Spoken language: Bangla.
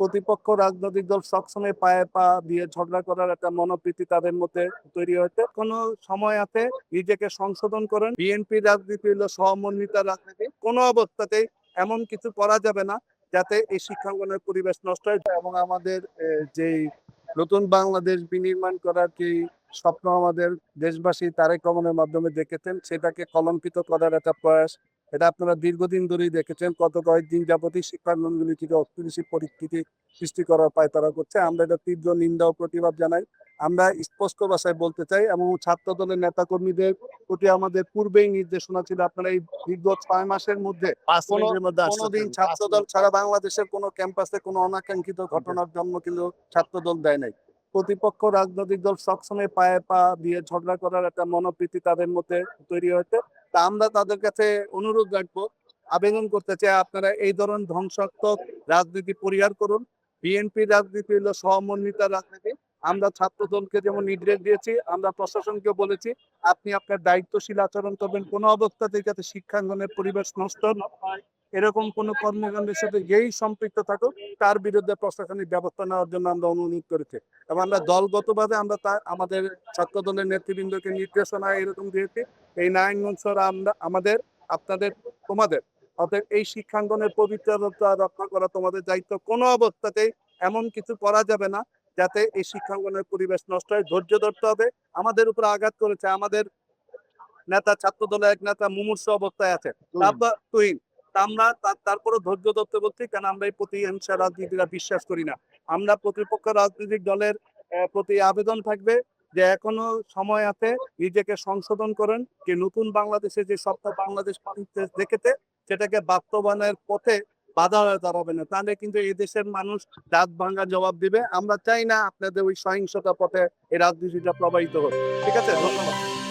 প্রতিপক্ষ রাজনৈতিক দল সবসময় পায়ে পা দিয়ে ঝগড়া করার একটা মনোবৃত্তি তাদের মধ্যে তৈরি হয়েছে। কোনো সময় আছে নিজেকে সংশোধন করেন। বিএনপি রাজনীতি হলো সহমর্মিতা রাজনীতি। কোনো অবস্থাতেই এমন কিছু করা যাবে না যাতে এই শিক্ষাঙ্গনের পরিবেশ নষ্ট হয় এবং আমাদের যেই নতুন বাংলাদেশ বিনির্মাণ করার যে স্বপ্ন আমাদের দেশবাসী তারেক রহমানের মাধ্যমে দেখেছেন, সেটাকে কলঙ্কিত করার একটা প্রয়াস, এটা আপনারা দীর্ঘদিন ধরেই দেখেছেন। গত কয়েকদিন যাবতই শিক্ষাঙ্গনগুলি থেকে অস্থিতিশীল পরিস্থিতি সৃষ্টি করার পায়তারা করছে। আমরা এটা তীব্র নিন্দা ও প্রতিবাদ জানাই। আমরা স্পষ্ট ভাষায় বলতে চাই এবং ছাত্র দলের নেতাকর্মীদের প্রতি আমাদের পূর্বেই নির্দেশনা ছিল, আপনারা এই দীর্ঘ 6 মাসের মধ্যে কোনোদিন ছাত্রদল ছাড়া বাংলাদেশের কোনো ক্যাম্পাসে কোনো অনাকাঙ্ক্ষিত ঘটনার জন্ম কিন্তু ছাত্রদল দেয় নাই। প্রতিপক্ষ রাজনৈতিক দল সবসময় পায়ে পা দিয়ে ঝগড়া করার একটা মনোবৃত্তি তাদের মধ্যে তৈরি হয়েছে। তা আমরা তাদের কাছে অনুরোধ রাখবো, আবেদন করতে চাই, আপনারা এই ধরনের ধ্বংসাত্মক রাজনীতি পরিহার করুন। বিএনপির রাজনীতি হলো সহমর্মিতা রাজনীতি। আমরা ছাত্রদলকে যেমন নির্দেশ দিয়েছি, আমরা প্রশাসনকে বলেছি আপনি আপনার দায়িত্বশীল আচরণ করবেন। কোনো অবস্থাতেই যাতে শিক্ষাঙ্গনের পরিবেশ নষ্ট না হয়, এরকম কোনো কর্মকাণ্ডের সাথে যেই সম্পৃক্ত থাকুক তার বিরুদ্ধে প্রশাসনিক ব্যবস্থা নেওয়ার জন্য আমরা অনুরোধ করেছি এবং আমরা দলগতভাবে আমরা আমাদের ছাত্র দলের নেতৃবৃন্দকে নির্দেশনা এরকম দিয়েছি, এই নারায়ণগঞ্জ শহরে আমরা আমাদের আপনাদের তোমাদের অতএব এই শিক্ষাঙ্গনের পবিত্রতা রক্ষা করা তোমাদের দায়িত্ব। কোনো অবস্থাতেই এমন কিছু করা যাবে না যাতে এই শিক্ষাঙ্গনের পরিবেশ নষ্ট হয়। ধৈর্য ধরতে হবে। আমাদের উপর আঘাত করেছে আমাদের নেতা, ছাত্র দলের এক নেতা মুমূর্ষু অবস্থায় আছে, তুহিন। আমরা তারপরে ধৈর্য ধরতে বলছি, কারণ আমরা এই প্রতিহিংসা রাজনীতিরা বিশ্বাস করি না। আমরা প্রতিপক্ষ রাজনৈতিক দলের প্রতি আবেদন থাকবে যে এখনো সময় আছে, নিজেকে সংশোধন করেন, যে নতুন বাংলাদেশে যে স্বপ্ন বাংলাদেশ দেখেছে সেটাকে বাস্তবায়নের পথে বাধা হয়ে দাঁড়াবে না, তাহলে কিন্তু এই দেশের মানুষ দাঁত ভাঙা জবাব দিবে। আমরা চাই না আপনাদের ওই সহিংসতা পথে এই রাজনীতিটা প্রবাহিত হোক। ঠিক আছে, ধন্যবাদ।